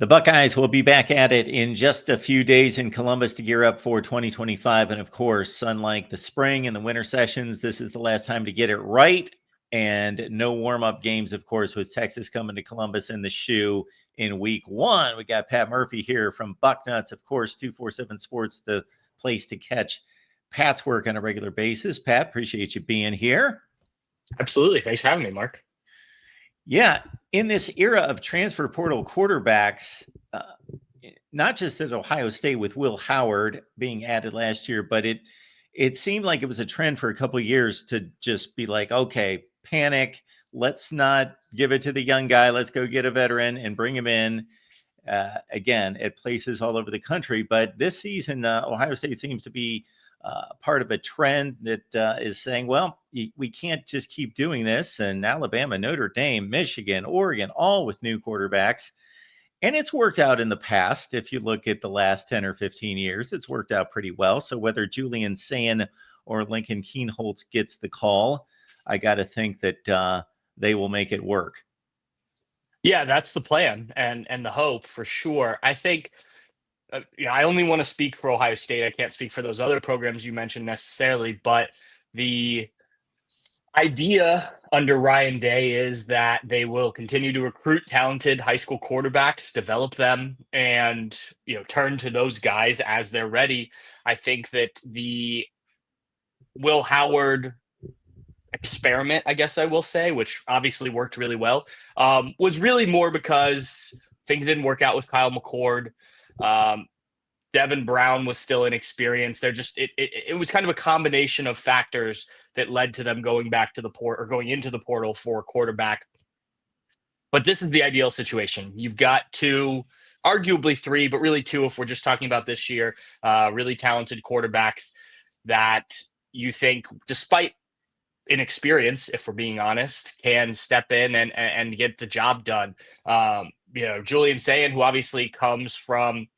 The Buckeyes will be back at it in just a few days in Columbus to gear up for 2025. And of course, unlike the spring and the winter sessions, this is the last time to get it right. And no warm-up games, of course, with Texas coming to Columbus in the shoe in week one. We got Pat Murphy here from Bucknuts, of course, 247 Sports, the place to catch Pat's work on a regular basis. Pat, appreciate you being here. Absolutely. Thanks for having me, Mark. Yeah, in this era of transfer portal quarterbacks, not just at Ohio State with Will Howard being added last year, but it seemed like it was a trend for a couple of years to just be like, okay, panic. Let's not give it to the young guy. Let's go get a veteran and bring him in. Again, at places all over the country. But this season, Ohio State seems to be part of a trend that is saying, well, we can't just keep doing this. And Alabama, Notre Dame, Michigan, Oregon, all with new quarterbacks. And it's worked out in the past. If you look at the last 10 or 15 years, it's worked out pretty well. So whether Julian Sayin or Lincoln Kienholz gets the call, I got to think that they will make it work. Yeah, that's the plan and the hope for sure. I think I only want to speak for Ohio State. I can't speak for those other programs you mentioned necessarily, but the idea under Ryan Day is that they will continue to recruit talented high school quarterbacks, develop them, and turn to those guys as they're ready. I think that the Will Howard experiment, I guess I will say, which obviously worked really well, was really more because things didn't work out with Kyle McCord. Devin Brown was still inexperienced. It was kind of a combination of factors that led to them going back to the port or going into the portal for quarterback. But this is the ideal situation. You've got two, arguably three, but really two, if we're just talking about this year, really talented quarterbacks that you think, despite inexperience, if we're being honest, can step in and get the job done. Julian Sayin, who obviously comes from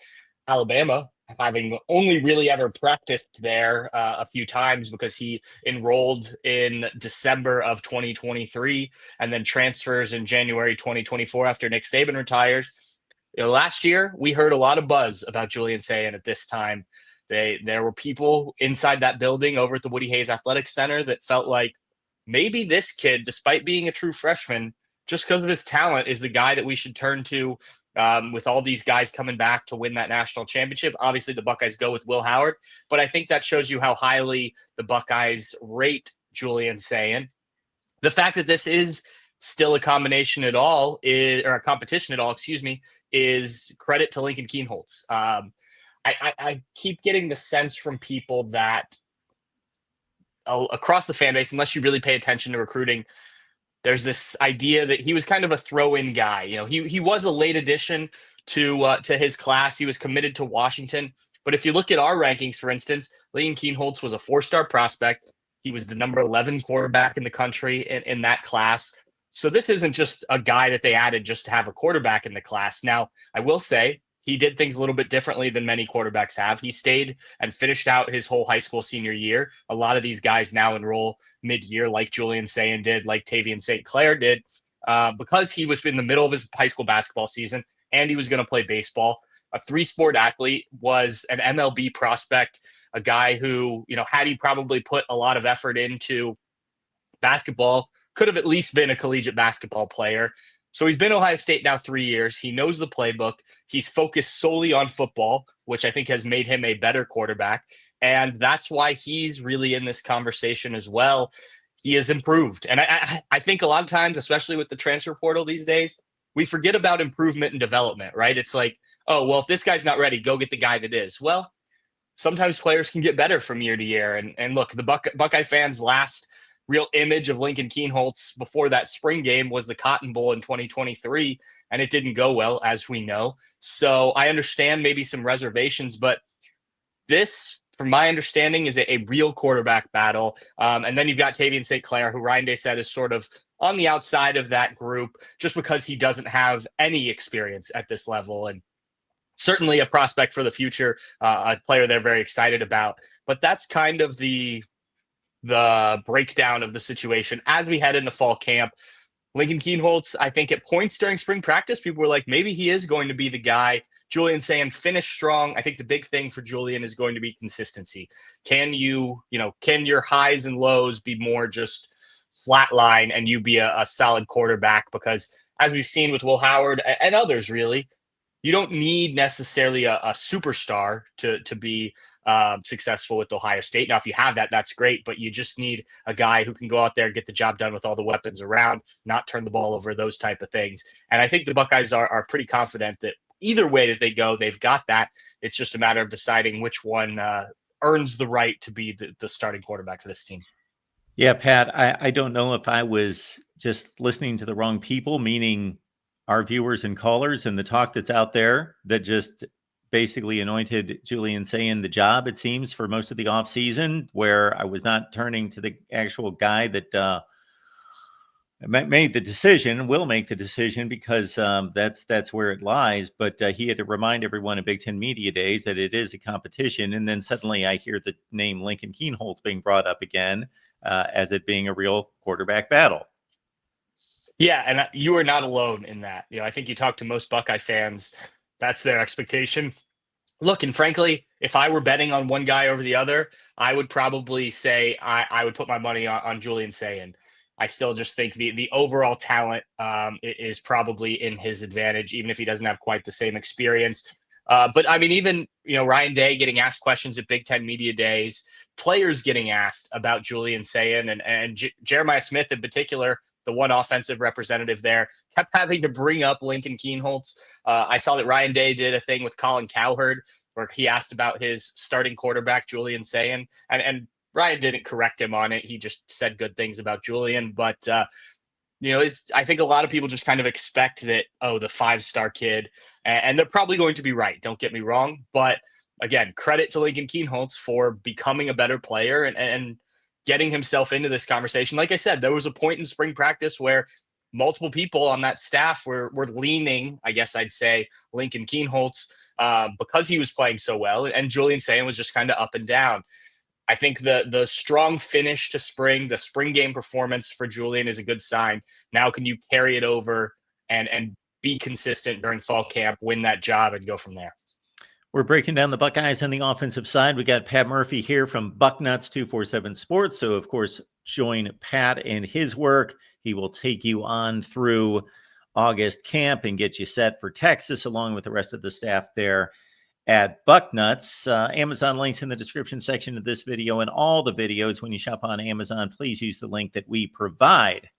Alabama, having only really ever practiced there a few times because he enrolled in December of 2023 and then transfers in January 2024 after Nick Saban retires. Last year, we heard a lot of buzz about Julian Sayin at this time. There were people inside that building over at the Woody Hayes Athletic Center that felt like maybe this kid, despite being a true freshman, just because of his talent, is the guy that we should turn to with all these guys coming back to win that national championship. Obviously, the Buckeyes go with Will Howard, but I think that shows you how highly the Buckeyes rate Julian Sayin. The fact that this is still a competition at all, is credit to Lincoln Kienholz. I keep getting the sense from people that across the fan base, unless you really pay attention to recruiting, there's this idea that he was kind of a throw-in guy. He was a late addition to his class. He was committed to Washington. But if you look at our rankings, for instance, Lincoln Kienholz was a 4-star prospect. He was the number 11 quarterback in the country in that class. So this isn't just a guy that they added just to have a quarterback in the class. Now, I will say, he did things a little bit differently than many quarterbacks have. He stayed and finished out his whole high school senior year. A lot of these guys now enroll mid-year, like Julian Sayin did, like Tavian St. Clair did, because he was in the middle of his high school basketball season and he was going to play baseball. A 3-sport athlete, was an MLB prospect, a guy who, had he probably put a lot of effort into basketball, could have at least been a collegiate basketball player. So he's been Ohio State now 3 years. He knows the playbook. He's focused solely on football, which I think has made him a better quarterback. And that's why he's really in this conversation as well. He has improved. And I think a lot of times, especially with the transfer portal these days, we forget about improvement and development, right? It's like, oh, well, if this guy's not ready, go get the guy that is. Well, sometimes players can get better from year to year. And look, the Buckeye fans' last real image of Lincoln Kienholz before that spring game was the Cotton Bowl in 2023, and it didn't go well, as we know. So I understand maybe some reservations, but this, from my understanding, is a real quarterback battle. And then you've got Tavian St. Clair, who Ryan Day said is sort of on the outside of that group just because he doesn't have any experience at this level. And certainly a prospect for the future, a player they're very excited about. But that's kind of the breakdown of the situation as we head into fall camp. Lincoln Keenholz, I think at points during spring practice, people were like, maybe he is going to be the guy. Julian saying finish strong. I think the big thing for Julian is going to be consistency. Can can your highs and lows be more just flat line and you be a solid quarterback? Because as we've seen with Will Howard and others, really, you don't need necessarily a superstar to be successful with Ohio State. Now, if you have that, that's great, but you just need a guy who can go out there and get the job done with all the weapons around, not turn the ball over, those type of things. And I think the Buckeyes are pretty confident that either way that they go, they've got that. It's just a matter of deciding which one earns the right to be the starting quarterback for this team. Yeah, Pat, I don't know if I was just listening to the wrong people, meaning our viewers and callers and the talk that's out there that just basically anointed Julian Sayin the job, it seems, for most of the offseason, where I was not turning to the actual guy that made the decision, will make the decision, because that's where it lies. But he had to remind everyone at Big Ten Media Days that it is a competition. And then suddenly I hear the name Lincoln Keenholz being brought up again as it being a real quarterback battle. Yeah, and you are not alone in that. I think you talk to most Buckeye fans, that's their expectation. Look, and frankly, if I were betting on one guy over the other, I would probably say I would put my money on Julian Sayin. I still just think the overall talent is probably in his advantage, even if he doesn't have quite the same experience. But I mean, even Ryan Day getting asked questions at Big Ten Media Days, players getting asked about Julian Sayin, and Jeremiah Smith in particular, the one offensive representative there, kept having to bring up Lincoln Keenholz. I saw that Ryan Day did a thing with Colin Cowherd where he asked about his starting quarterback, Julian Sayin, and Ryan didn't correct him on it. He just said good things about Julian. But, I think a lot of people just kind of expect that, the 5-star kid, and they're probably going to be right. Don't get me wrong. But again, credit to Lincoln Keenholz for becoming a better player and getting himself into this conversation. Like I said, there was a point in spring practice where multiple people on that staff were leaning, I guess I'd say, Lincoln Keenholz because he was playing so well. And Julian Sayin was just kind of up and down. I think the strong finish to spring, the spring game performance for Julian is a good sign. Now, can you carry it over and be consistent during fall camp, win that job, and go from there? We're breaking down the Buckeyes on the offensive side. We got Pat Murphy here from Bucknuts 247 Sports. So, of course, join Pat in his work. He will take you on through August camp and get you set for Texas, along with the rest of the staff there at Bucknuts. Amazon links in the description section of this video and all the videos. When you shop on Amazon, please use the link that we provide.